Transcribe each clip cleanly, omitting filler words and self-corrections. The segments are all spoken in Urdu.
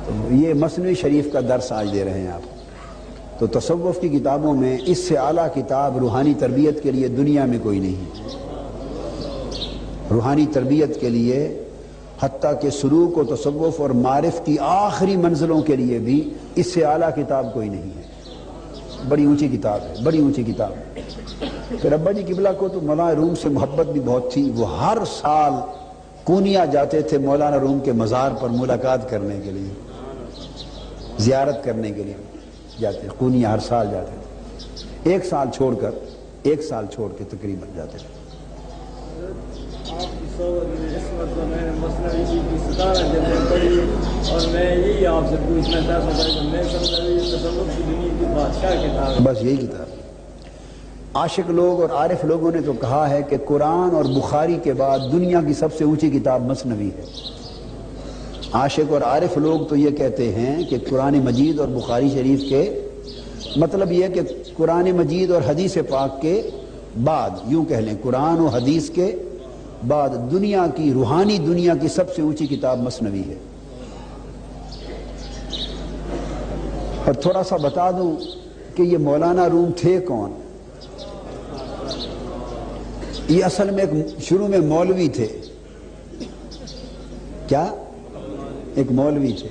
تو یہ مثنوی شریف کا درس آج دے رہے ہیں آپ. تو تصوف کی کتابوں میں اس سے اعلیٰ کتاب روحانی تربیت کے لیے دنیا میں کوئی نہیں ہے. روحانی تربیت کے لیے حتیٰ کہ سلوک و تصوف اور معرف کی آخری منزلوں کے لیے بھی اس سے اعلیٰ کتاب کوئی نہیں ہے. بڑی اونچی کتاب ہے، بڑی اونچی کتاب ہے. پھر ابا جی قبلہ کو تو مولانا روم سے محبت بھی بہت تھی. وہ ہر سال کونیا جاتے تھے مولانا روم کے مزار پر ملاقات کرنے کے لیے، زیارت کرنے کے لیے جاتے تھے. کونیا ہر سال جاتے تھے، ایک سال چھوڑ کے تقریباً جاتے تھے. اور میں یہی آپ سے پوچھنا چاہتا تھا کہ میں سمجھا یہ تصوف کی دنیا کی بادشاہ کتاب ہے. بس یہی کتاب. عاشق لوگ اور عارف لوگوں نے تو کہا ہے کہ قرآن اور بخاری کے بعد دنیا کی سب سے اونچی کتاب مثنوی ہے. عاشق اور عارف لوگ تو یہ کہتے ہیں کہ قرآن مجید اور بخاری شریف کے مطلب یہ کہ قرآن مجید اور حدیث پاک کے بعد، یوں کہہ لیں قرآن و حدیث کے بعد دنیا کی روحانی دنیا کی سب سے اونچی کتاب مثنوی ہے. اور تھوڑا سا بتا دوں کہ یہ مولانا روم تھے کون. یہ اصل میں شروع میں مولوی تھے. کیا؟ ایک مولوی تھے.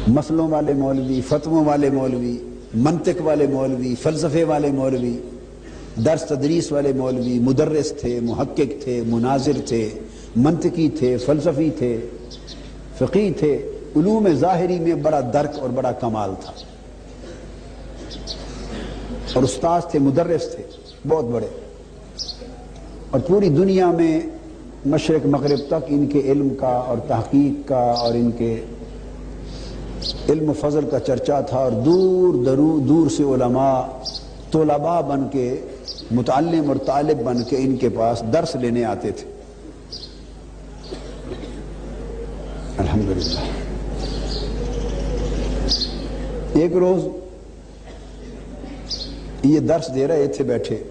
مسئلوں والے مولوی، فتووں والے مولوی، منطق والے مولوی، فلسفے والے مولوی، درس تدریس والے مولوی، مدرس تھے، محقق تھے، مناظر تھے، منطقی تھے، فلسفی تھے، فقیہ تھے. علوم ظاہری میں بڑا درک اور بڑا کمال تھا. اور استاذ تھے، مدرس تھے بہت بڑے. اور پوری دنیا میں مشرق مغرب تک ان کے علم کا اور تحقیق کا اور ان کے علم و فضل کا چرچا تھا. اور دور سے علماء طلباء بن کے، متعلم اور طالب بن کے ان کے پاس درس لینے آتے تھے. الحمدللہ. ایک روز یہ درس دے رہے تھے بیٹھے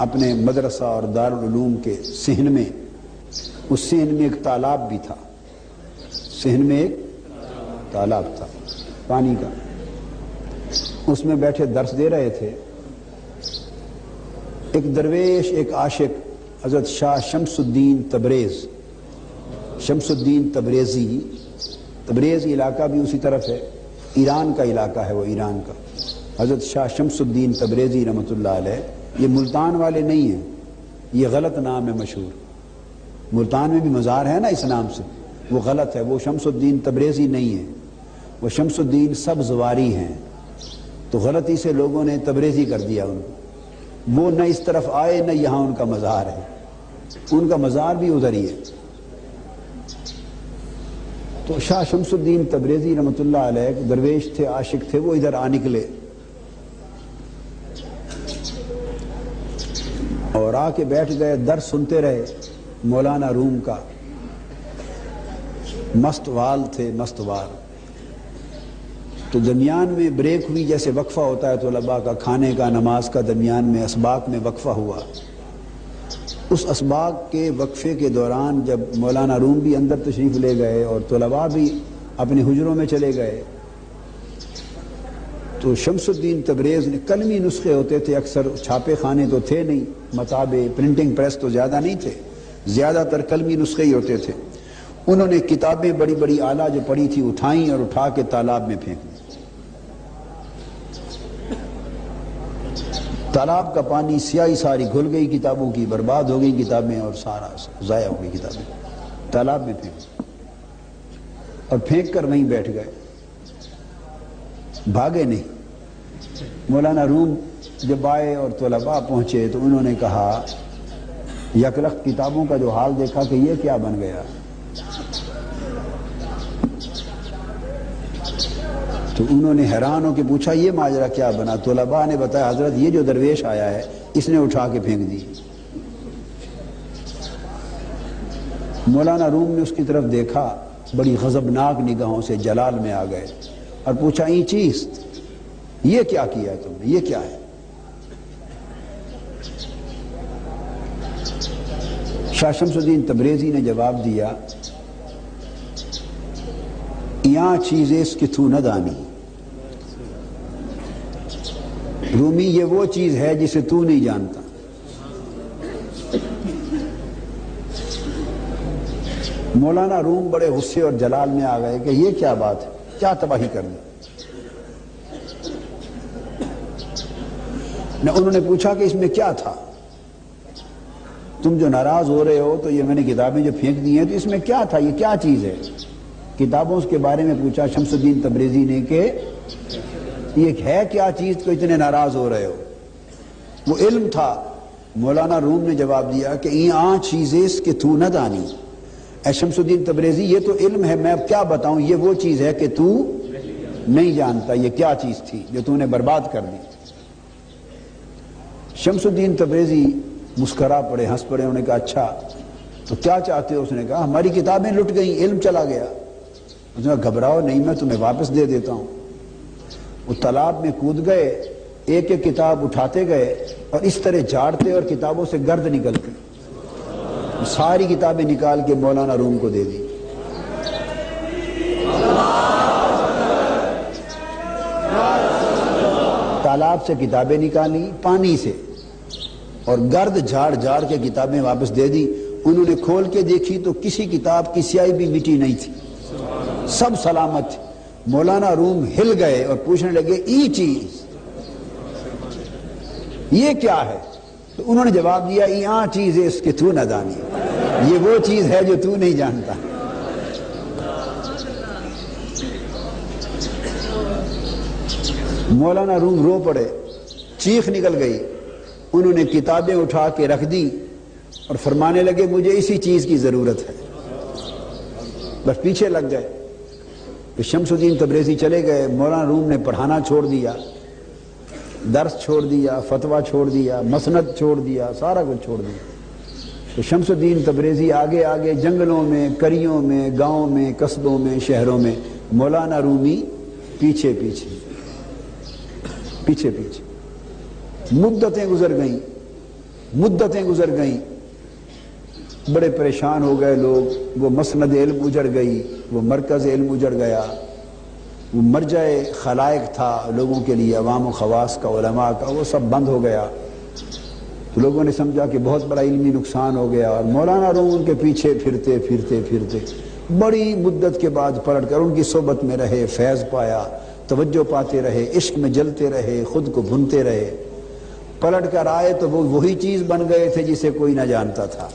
اپنے مدرسہ اور دارالعلوم کے صحن میں. اس صحن میں ایک تالاب بھی تھا. صحن میں ایک تالاب تھا پانی کا. اس میں بیٹھے درس دے رہے تھے. ایک درویش، ایک عاشق حضرت شاہ شمس الدین تبریز، شمس الدین تبریزی. تبریز علاقہ بھی اسی طرف ہے، ایران کا علاقہ ہے وہ، ایران کا. حضرت شاہ شمس الدین تبریزی رحمۃ اللہ علیہ. یہ ملتان والے نہیں ہیں، یہ غلط نام ہے مشہور. ملتان میں بھی مزار ہے نا اس نام سے، وہ غلط ہے. وہ شمس الدین تبریزی نہیں ہے، وہ شمس الدین سبزواری ہیں. تو غلطی سے لوگوں نے تبریزی کر دیا ان کو. وہ نہ اس طرف آئے نہ یہاں ان کا مزار ہے. ان کا مزار بھی ادھر ہی ہے. تو شاہ شمس الدین تبریزی رحمۃ اللہ علیہ درویش تھے، عاشق تھے. وہ ادھر آ نکلے اور آ کے بیٹھ گئے. درس سنتے رہے مولانا روم کا. مست وال تھے، مست وال. تو درمیان میں بریک ہوئی، جیسے وقفہ ہوتا ہے طلباء کا کھانے کا، نماز کا، درمیان میں اسباق میں وقفہ ہوا. اس اسباق کے وقفے کے دوران جب مولانا روم بھی اندر تشریف لے گئے اور طلباء بھی اپنے حجروں میں چلے گئے، تو شمس الدین تبریز نے، قلمی نسخے ہوتے تھے اکثر، چھاپے خانے تو تھے نہیں، مطابع پرنٹنگ پریس تو زیادہ نہیں تھے، زیادہ تر قلمی نسخے ہی ہوتے تھے. انہوں نے کتابیں بڑی بڑی اعلیٰ جو پڑھی تھی اٹھائیں اور اٹھا کے تالاب میں پھینک دی. تالاب کا پانی سیاہی ساری گھل گئی کتابوں کی، برباد ہو گئی کتابیں اور سارا ضائع ہو گئی کتابیں. تالاب میں پھینک اور پھینک کر وہیں بیٹھ گئے، بھاگے نہیں. مولانا روم جب آئے اور طلباء پہنچے تو انہوں نے کہا، یکلخت کتابوں کا جو حال دیکھا کہ یہ کیا بن گیا. تو انہوں نے حیران ہو کے پوچھا یہ ماجرا کیا بنا. طلباء نے بتایا حضرت یہ جو درویش آیا ہے اس نے اٹھا کے پھینک دی. مولانا روم نے اس کی طرف دیکھا، بڑی غضبناک نگاہوں سے جلال میں آ گئے اور پوچھا این چیست، یہ کیا کیا ہے تم نے، یہ کیا ہے. شاہ شمس الدین تبریزی نے جواب دیا یہاں چیزیں اس کی تو نہ دانی، رومی یہ وہ چیز ہے جسے تو نہیں جانتا۔ مولانا روم بڑے غصے اور جلال میں آ گئے کہ یہ کیا بات ہے، کیا تباہی کر دی۔ انہوں نے پوچھا کہ اس میں کیا تھا، تم جو ناراض ہو رہے ہو تو یہ میں نے کتابیں جو پھینک دی ہیں تو اس میں کیا تھا، یہ کیا چیز ہے؟ کتابوں کے بارے میں پوچھا شمس الدین تبریزی نے کہ یہ ہے کیا چیز تو اتنے ناراض ہو رہے ہو؟ وہ علم تھا۔ مولانا روم نے جواب دیا کہ یہ چیزیں اس کے تو نہ دانی، اے شمس الدین تبریزی یہ تو علم ہے، میں اب کیا بتاؤں، یہ وہ چیز ہے کہ تو نہیں جانتا یہ کیا چیز تھی جو تو نے برباد کر دی۔ شمس الدین تبریزی مسکرا پڑے، ہنس پڑے، انہوں نے کہا اچھا تو کیا چاہتے ہو؟ اس نے کہا ہماری کتابیں لٹ گئیں، علم چلا گیا۔ اس نے کہا گھبراؤ نہیں، میں تمہیں واپس دے دیتا ہوں۔ وہ تالاب میں کود گئے، ایک ایک کتاب اٹھاتے گئے اور اس طرح جھاڑتے اور کتابوں سے گرد نکلتی، ساری کتابیں نکال کے مولانا روم کو دے دی۔ تالاب سے کتابیں نکالی پانی سے اور گرد جھاڑ جھاڑ کے کتابیں واپس دے دی۔ انہوں نے کھول کے دیکھی تو کسی کتاب کی سیاہی بھی مٹی نہیں تھی، سب سلامت تھی۔ مولانا روم ہل گئے اور پوچھنے لگے ای چیز یہ کیا ہے؟ تو انہوں نے جواب دیا یہاں چیز ہے اس کے تو نہ دانی، یہ وہ چیز ہے جو تو نہیں جانتا۔ مولانا روم رو پڑے، چیخ نکل گئی۔ انہوں نے کتابیں اٹھا کے رکھ دی اور فرمانے لگے مجھے اسی چیز کی ضرورت ہے، بس پیچھے لگ گئے۔ کہ شمس الدین تبریزی چلے گئے، مولانا روم نے پڑھانا چھوڑ دیا، درس چھوڑ دیا، فتویٰ چھوڑ دیا، مسند چھوڑ دیا، سارا کچھ چھوڑ دیا۔ تو شمس الدین تبریزی آگے آگے جنگلوں میں، کریوں میں، گاؤں میں، قصبوں میں، شہروں میں، مولانا رومی پیچھے پیچھے پیچھے پیچھے۔ مدتیں گزر گئیں، بڑے پریشان ہو گئے لوگ، وہ مسند علم اجڑ گئی، وہ مرکز علم اجڑ گیا، وہ مرجع خلائق تھا لوگوں کے لیے، عوام و خواص کا، علماء کا، وہ سب بند ہو گیا۔ تو لوگوں نے سمجھا کہ بہت بڑا علمی نقصان ہو گیا، اور مولانا روم ان کے پیچھے پھرتے پھرتے پھرتے بڑی مدت کے بعد پلٹ کر ان کی صحبت میں رہے، فیض پایا، توجہ پاتے رہے، عشق میں جلتے رہے، خود کو بھنتے رہے۔ پلٹ کر آئے تو وہ وہی چیز بن گئے تھے جسے کوئی نہ جانتا تھا۔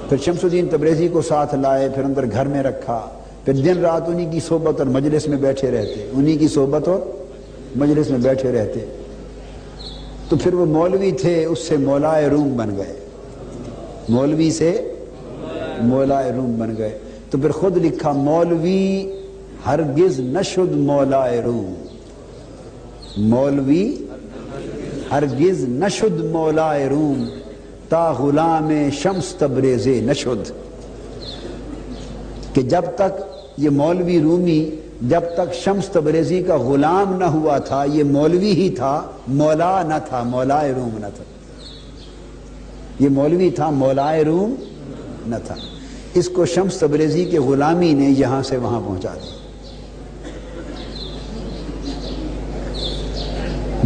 پھر شمس الدین تبریزی کو ساتھ لائے، پھر اندر گھر میں رکھا، پھر دن رات انہی کی صحبت اور مجلس میں بیٹھے رہتے، انہی کی صحبت اور مجلس میں بیٹھے رہتے۔ تو پھر وہ مولوی تھے، اس سے مولائے روم بن گئے، مولوی سے مولائے روم بن گئے۔ تو پھر خود لکھا مولوی ہرگز نشد مولائے روم، مولوی ہرگز نشد مولائے روم، تا غلام شمس تبریز نشد۔ کہ جب تک یہ مولوی رومی جب تک شمس تبریزی کا غلام نہ ہوا تھا، یہ مولوی ہی تھا، مولا نہ تھا، مولائے روم نہ تھا۔ یہ مولوی تھا، مولائے روم نہ تھا۔ اس کو شمس تبریزی کے غلامی نے یہاں سے وہاں پہنچا دیا۔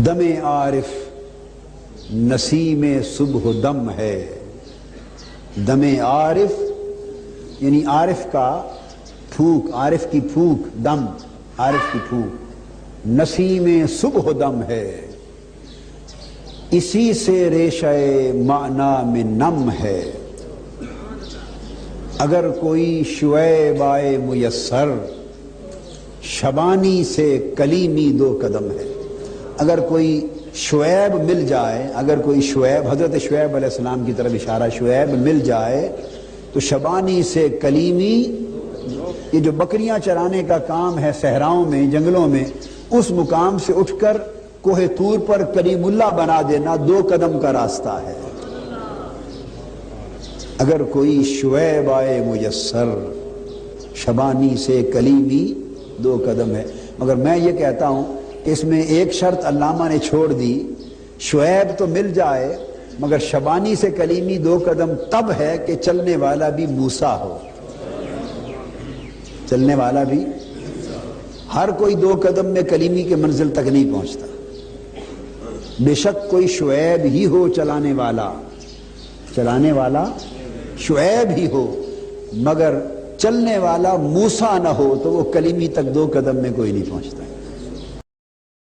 دم عارف نسیم صبح دم ہے، دم عارف یعنی عارف کا پھونک، عارف کی پھونک، دم عارف کی پھونک، نسیم صبح دم ہے، اسی سے ریشہ معنی میں نم ہے۔ اگر کوئی شعیب آئے میسر، شبانی سے کلیمی دو قدم ہے۔ اگر کوئی شعیب مل جائے، اگر کوئی شعیب، حضرت شعیب علیہ السلام کی طرف اشارہ، شعیب مل جائے تو شبانی سے کلیمی، یہ جو بکریاں چرانے کا کام ہے صحراؤں میں، جنگلوں میں، اس مقام سے اٹھ کر کوہ طور پر کلیم اللہ بنا دینا 2 قدم کا راستہ ہے۔ اگر کوئی شعیب آئے میسر، شبانی سے کلیمی 2 قدم ہے۔ مگر میں یہ کہتا ہوں کہ اس میں ایک شرط علامہ نے چھوڑ دی، شعیب تو مل جائے مگر شبانی سے کلیمی 2 قدم تب ہے کہ چلنے والا بھی موسیٰ ہو. چلنے والا بھی، ہر کوئی 2 قدم میں کلیمی کے منزل تک نہیں پہنچتا. بے شک کوئی شعیب ہی ہو چلانے والا شعیب ہی ہو، مگر چلنے والا موسیٰ نہ ہو تو وہ کلیمی تک 2 قدم میں کوئی نہیں پہنچتا.